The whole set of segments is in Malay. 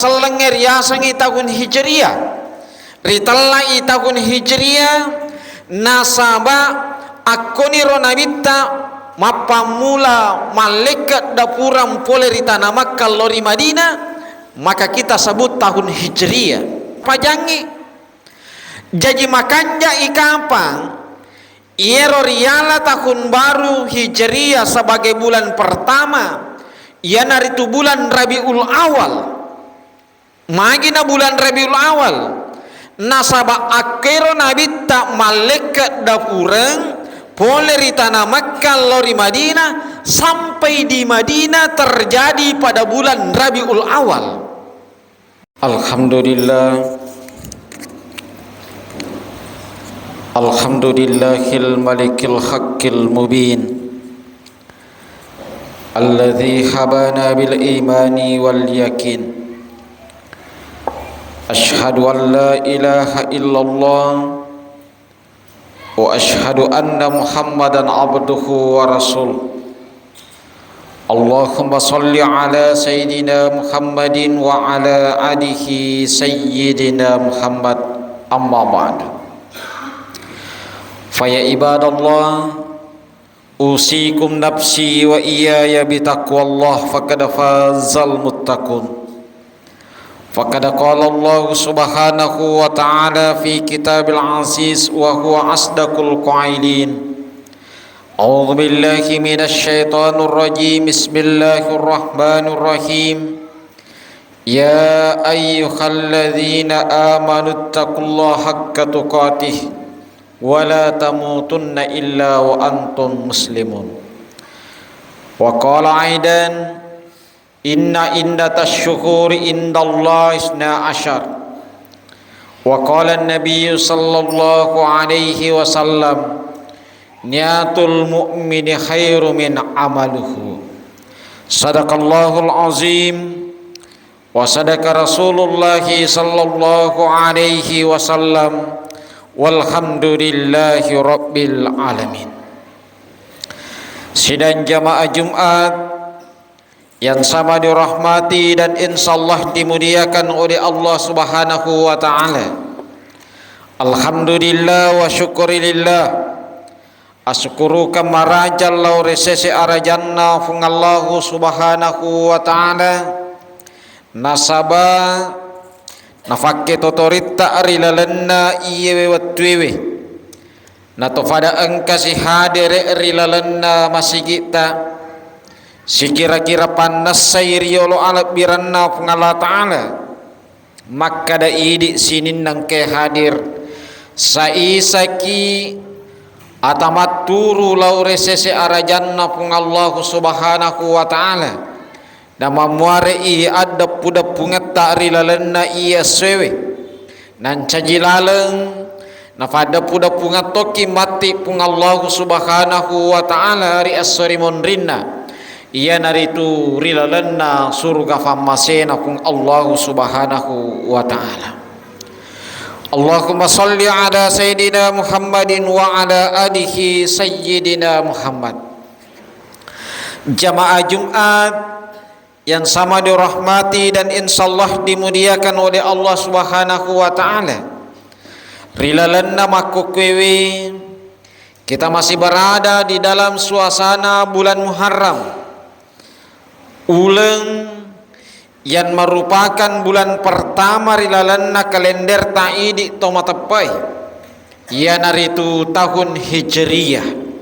Selenger yasangi tahun Hijriah, ritallai tahun Hijriah, nasaba akoniro nabitta mapamula malaikat dapuram pole ritana Makkah lori Madinah, maka kita sebut tahun Hijriah. Pajangi jadi makanja ikapang iero riala tahun baru Hijriah sebagai bulan pertama, iana itu bulan Rabiul Awal. Magina bulan Rabiul Awal, nasaba akhiro nabitta malaikat dapurang poleri tanah Makkah lori Madinah, sampai di Madinah terjadi pada bulan Rabiul Awal. Alhamdulillah, alhamdulillahil malikil haqqil mubin, alladzi habana bil imani wal yakin. Ashhadu an la ilaha illallah wa ashhadu anna Muhammadan abduhu wa rasuluh. Allahumma salli ala sayyidina Muhammadin wa ala alihi sayyidina Muhammad, amma ba'du. Fa ya ibadallah, usikum nafsi wa iyaya bitaqwallah, faqad fazal muttaqun. Faqad qala Allah subhanahu wa ta'ala fi kitabil aziz wa huwa asdaqul qailin. A'udzu billahi minasy syaithanir rajim. Bismillahir rahim. Ya ayyuhalladzina amanu taqullaha haqqa tuqatih wa la tamutunna illa wa antum muslimun. Wa qala aidan inna indatash syuhuri indallahi isna asyar. Wa qala an-nabiy sallallahu alaihi wasallam, niyatul mu'mini khairu min amaluhu. Sadaqallahul azim wa sadaqa Rasulullah sallallahu alaihi wasallam, walhamdulillahi rabbil alamin. Sidang jamaah Jumat yang sama dirahmati dan insyaallah dimuliakan oleh Allah subhanahu wa ta'ala. Alhamdulillah wa syukurillah, asyukuru kama rajallahu resese arajanna fungallahu subhanahu wa ta'ala, nasaba nafakke totorita arilalanna iyewe watwewe, natofada engkasi hadere arilalanna masigita, sikira-kira panas sayriolo alat biranna pengala ta'ala, maka da idi sinin nang ke hadir saisaki atamat turu laure sese arajanna pengallahu subhanahu wa ta'ala, nama muare i ada puda pungat ta'rilalanna iya sewe nan cajilaleng nafada puda pungat toki mati pengallahu subhanahu wa ta'ala ri as-sarimun rinna, ia naritu rilalanna surga famasena kung Allah subhanahu wa ta'ala. Allahumma salli ala sayyidina Muhammadin wa ala alihi sayyidina Muhammad. Jamaah Jumat yang sama dirahmati dan insyaallah dimuliakan oleh Allah subhanahu wa ta'ala, rilalanna makukwewe, kita masih berada di dalam suasana bulan Muharram, uleng yang merupakan bulan pertama rilalanna kalender taidi tomatepai, ia naritu tahun Hijriyah.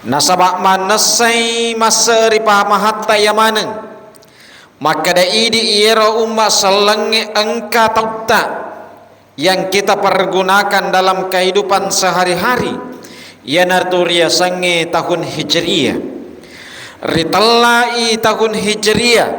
Nasabak manasai masa ripah mahatta yamaneng, maka daidi iera umma selenge engka tauta yang kita pergunakan dalam kehidupan sehari-hari, ia naritu riasange tahun Hijriyah. Ritallai tahun Hijriyah,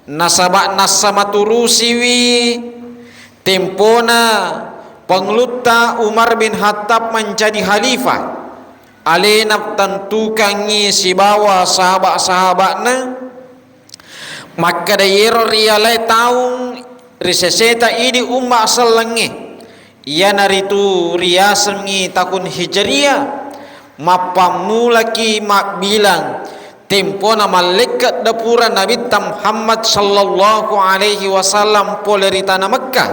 nasabak nasamaturusiwi tempona penglutta Umar bin Khattab menjadi khalifah, alenap tentukangi si bawa sahabat-sahabatna, maka dayero rialai taung riseseta ini umma selenge, ia naritu riasangi tahun Hijriyah, mapamulaki mak bilang tempona malaikat dapura Nabi Muhammad sallallahu alaihi wasallam poleri tanah Mekah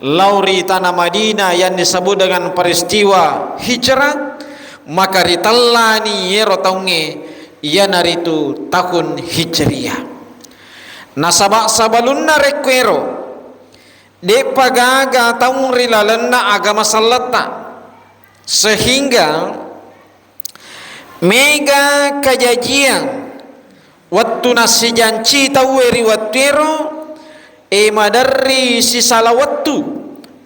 lauri tanah Madinah yang disebut dengan peristiwa hijrah, maka ritallani yero taunge yana ritu tahun hijriah. Nasabak sabalunna rekwero de pagaga taung rilalenna agama salata, sehingga mega kajajian waktu nasi janci taweri watero madarri si salawatu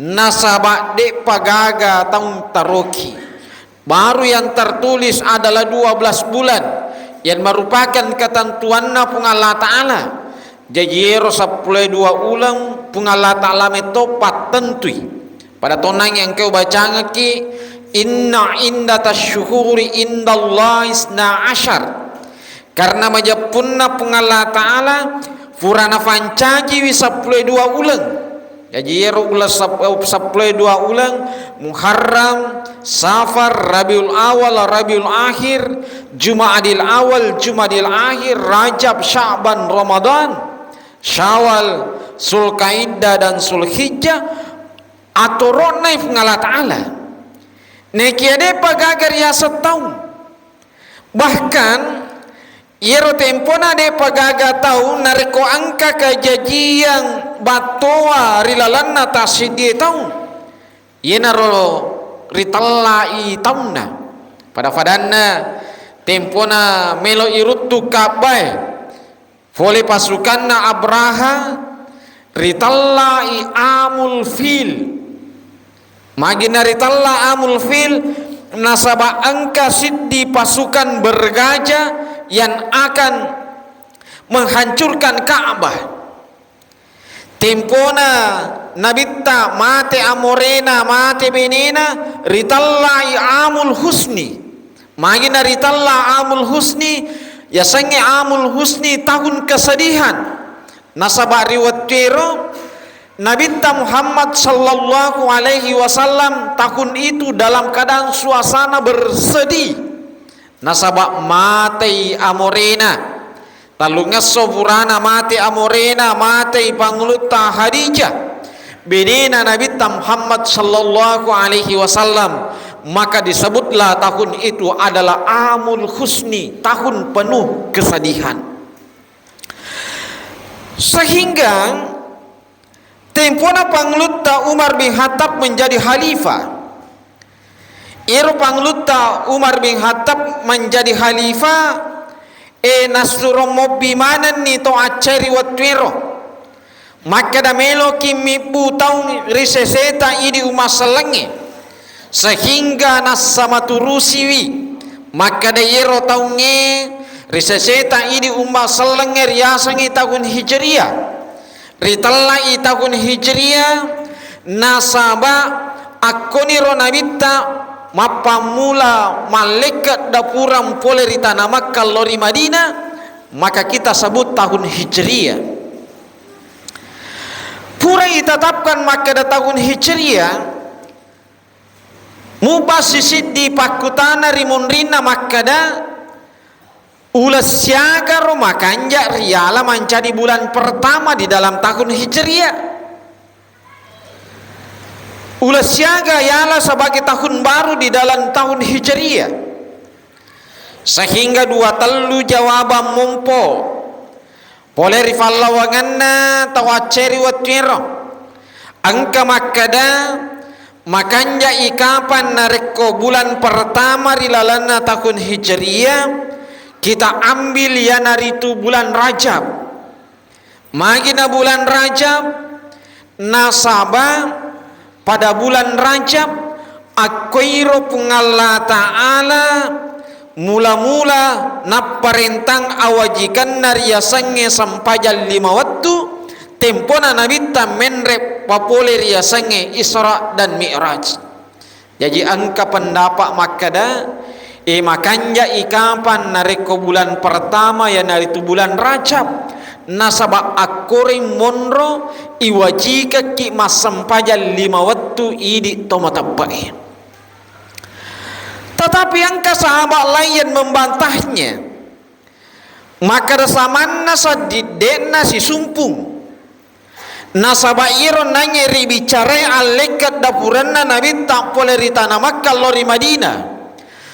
nasabak de pagaga taung taroki baru yang tertulis adalah 12 bulan yang merupakan ketentuanna pung Allah Ta'ala. Jajiro 12 ulang pung Allah Ta'ala metopat tentui pada tonang yang kau baca ki inna indatash syuhuri indallahi isna asyar, karena majapunna pung Allah Ta'ala furana fancaji wi 12 ulang. Jadi ulah 12 ulang Muharram, Safar, Rabiul Awal, Rabiul Akhir, Jumadil Awal, Jumadil Akhir, Rajab, Sya'ban, Ramadan, Syawal, Zulkaidah dan Zulhijjah aturunai Allah Ta'ala. Nekiade pagagar ya setahun. Bahkan yero tempona de pagaga tahu nareko angka kejadian batoa rilalanna tasidi tahu yenaro ritallai tauna pada fadanna tempona melo irutu kabai vole pasukanna Abraha ritallai amul fil magina ritalla amul fil nasaba angka siddi pasukan bergajah yang akan menghancurkan Ka'bah. Tempona nabita mate amorena mate benena ritallai amul husni. Magina ritalla amul husni ya sange amul husni tahun kesedihan. Nasabah riwayat Nabita Muhammad sallallahu alaihi wasallam tahun itu dalam keadaan suasana bersedih. Nasabak mati amorena talunga soburana mati amorena mati panguluta Khadijah binina Nabi Muhammad sallallahu alaihi wasallam, maka disebutlah tahun itu adalah amul husni, tahun penuh kesedihan. Sehingga tempona panguluta Umar bin Khattab menjadi khalifah. Iru pangluta Umar bin Khattab menjadi khalifah nasuro mobimanan ni to aceri watwiro, maka da melo kimi butau riseseta idi umasalangi sehingga nasama turusiwi, maka da yero taunge riseseta idi umasalangi riasangi tahun hijriah ritallai tahun hijriah nasaba akoniro nabita mapamula malaikat dapuram poleri tanah Makkah lori Madinah, maka kita sebut tahun hijriah. Pura ditetapkan maka da tahun hijriah mubasisid di pakutana rimunrina makada ulas siaga romakanja riala menjadi bulan pertama di dalam tahun hijriah. Ulas siaga ialah sebagai tahun baru di dalam tahun hijriah, sehingga dua telu jawaban mumpo boleh rifallawanganna tawaceri watiro angka makada makanja ikapan nareko bulan pertama rilalana tahun hijriah kita ambil ya naritu bulan Rajab. Magina bulan Rajab nasabah pada bulan Rajab akoiro pungalla Ta'ala mula-mula naparentang awajikan nariasange sampajal 5 waktu tempona nabita menrep papole riasange Isra dan Mi'raj. Jadi angka pendapat makada makanya ikapan nareko bulan pertama ya naritu bulan Rajab nasaba akoring monro iwajika ki masampajal 5 waktu idi tomatabai. Tetapi angka sahabat lain membantahnya maka samanna sadidena si sumpung nasabairo nangeri bicara alekat dapuranna nabi tak boleh ritana Makkah lori Madinah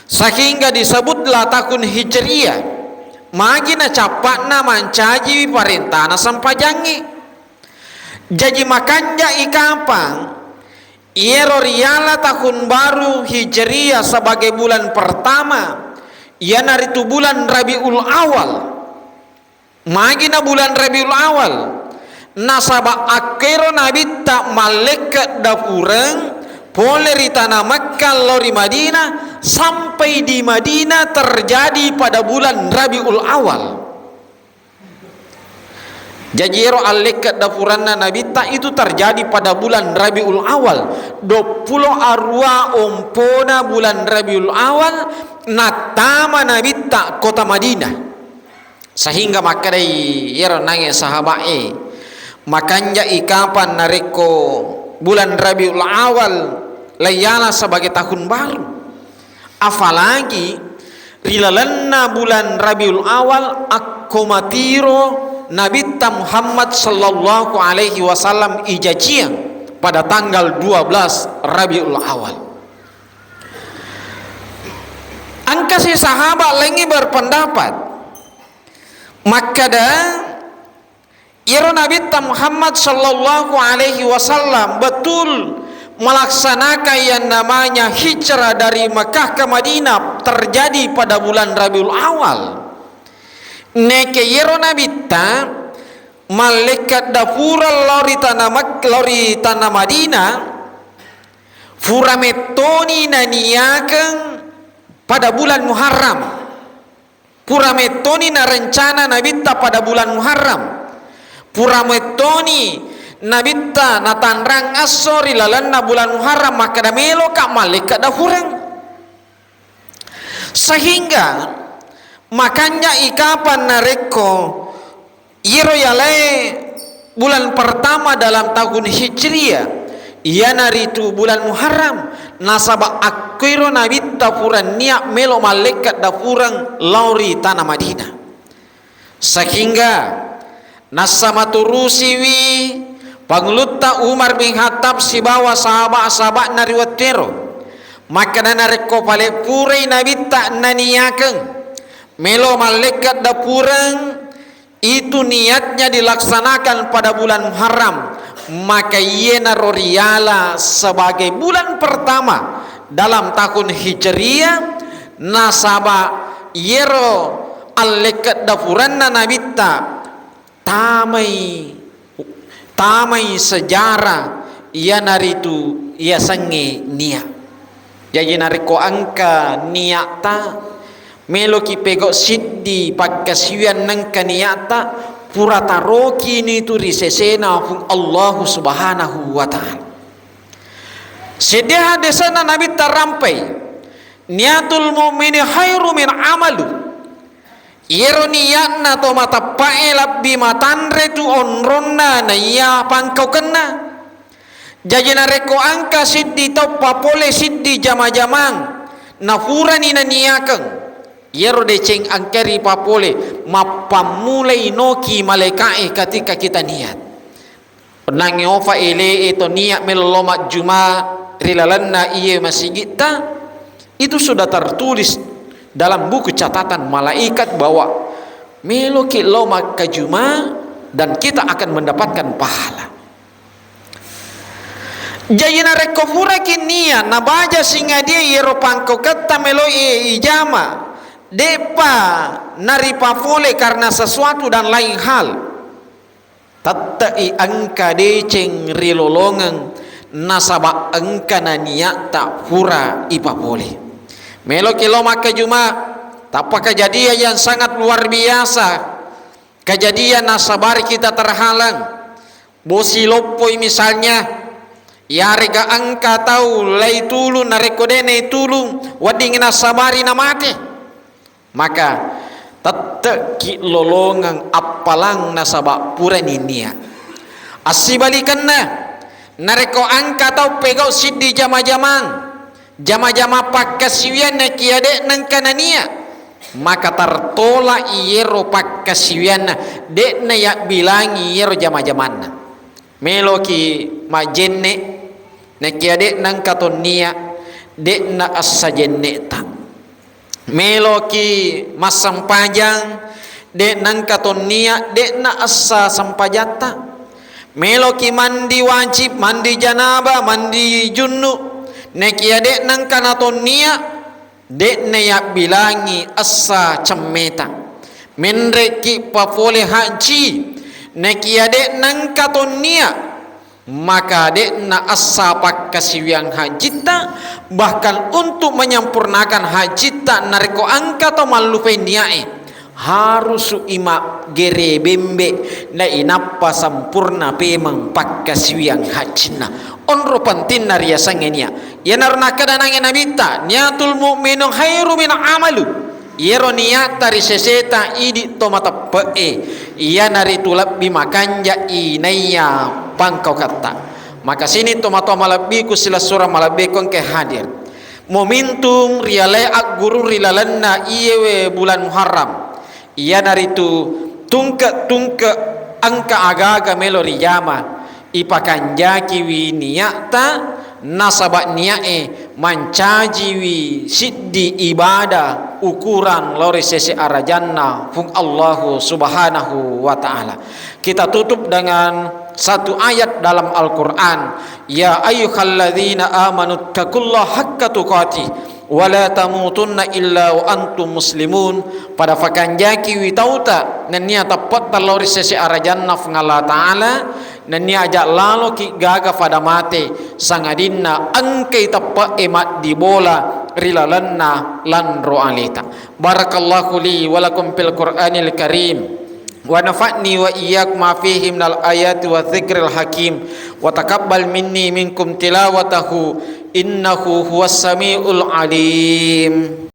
sehingga disebutlah tahun Hijriyah magina capakna mancaji parentana sampajangi jadi makanja ikapang iero riala tahun baru Hijriyah sebagai bulan pertama iana itu bulan Rabiul Awal magina bulan Rabiul Awal nasaba akhiro nabi tak malaikat dapurang boleh ritana Makkah lori Madinah sampai di Madinah terjadi pada bulan Rabiul Awal. Jajiro alekat dapuranna nabi tak itu terjadi pada bulan Rabiul Awal 20 arwa ompona bulan Rabiul Awal natama nabi tak kota Madinah sehingga makadai yero nange sahabae makanya ikapan nareko bulan Rabiul Awal layana sebagai tahun baru apalagi rilalanna bulan Rabiul Awal akkomatiro Nabi Muhammad sallallahu alaihi wasallam ijajian pada tanggal 12 Rabiul Awal. Angka si sahabat lagi berpendapat makada iro Nabi Muhammad sallallahu alaihi wasallam betul melaksanakan yang namanya hijrah dari Makkah ke Madinah terjadi pada bulan Rabiul Awal. Neke yero nabi ta malaikat dapura lori tanah Madinah furametoni naniakan pada bulan Muharram purametoni na rencana nabi ta pada bulan Muharram purametoni nabi ta na tanrang asori lalanna bulan Muharram maka da melo ka malaikat dapurang sehingga makanya ikapan nareko iro yale bulan pertama dalam tahun Hijriyah ia naritu bulan Muharram nasaba akhiro nabi tapuran niat melo malaikat dapurang lauri tanah Madinah sehingga nasama turusiwi panglutta Umar bin Khattab si bawa sahabat-sahabat nariwatero maka nareko pale purai nabi tak naniaken melo malaikat dapurang itu niatnya dilaksanakan pada bulan Muharram maka iena roriala sebagai bulan pertama dalam tahun Hijriyah nasaba yero alekat dapuranna nabita tamai sejarah ia naritu ia sange niat jadi nariko angka niata melo ki pegok siddi pakkasiwian nang kaniyata pura taroki ni tu risesena pun Allah subhanahu wa ta'ala sedia desana nabi tarampai niatul mu'mini khairu min amalu iro niatna to mata pae labbi matanre tu onronna na iya pangkau kena jadi nareko angka siddi to papole siddi jama-jamang nafurani na niakeng yero deceng angkeri papole mapamulai noki malaikai ketika kita niat penangi ofa ele itu niat melolomat juma rilalanna iye masih kita itu sudah tertulis dalam buku catatan malaikat bahwa meloki lomat ke juma dan kita akan mendapatkan pahala jayina rekofura kinia nabaja singa dia yero pangko kata melo ijama depa nari pafole karena sesuatu dan lain hal tatai angka deceng rilolongan nasaba angka naniat tak pura ipapole melo kilo maka juma tapa kejadian yang sangat luar biasa kejadian nasabar kita terhalang bosi lopoi misalnya ya rega angka tahu lai tulu narekodene tulu wading nasabari namate maka tetap ki lolongan apalang nasaba pura ninia asibalikanna nareko angka tau pegau siddi jama-jamang jama-jama pakkasiwian na kiade nang kanania maka tartola iyero pakkasiwianna dekna ya bilangi iyero jama-jamanna meloki majenne nekia dek nang katonia dekna assa jenne ta meloki masam pajang dek nang katonia dekna assa sampajata meloki mandi wajib mandi janaba mandi junnu nekia dek nang kanatonia dek ne ya bilangi assa cemmeta menreki papole haji nekia dek nang katonia maka dek na assa pakkasiwiang hajita bahkan untuk menyempurnakan hajita nareko angka atau malupe niae harus ima gere bembe na inappa sampurna pemang pakkasiwiang hajina onro pantin naria sangenia yanar nakadanange nabita niatul mu'minu khairu min amalu yero niat tari seseta idi tomata pe iya nari tulab bimakanja inaya pangkau kata maka sini tomata malabi ku sila surah malabi kon ke hadir momentum rialai ak guru rilalanna iyewe bulan Muharram iya nari tu tungke angka agaga melo rijama ipakanja kiwi niata nasabak niae mancajiwi siddi ibadah ukuran lori sesi arajanna fung Allahu subhanahu wa ta'ala. Kita tutup dengan satu ayat dalam Al-Quran, ya ayyuhalladzina amanu taqullaha haqqa tuqatih wa la tamutunna illa wa antum muslimun. Pada fakanjaki witauta nania tapat lori sesi arajanna fung Allah ta'ala nania ajak lalo ki gaga pada mate sangadinna angkai tappa emat di bola rilalanna lan ro'alita. Barakallahu li walakum fil Qur'anil Karim wa nafa'ni wa iyyakum ma fihi minal ayati wa dzikril hakim wa taqabbal minni minkum tilawatahu innahu huwas samiul alim.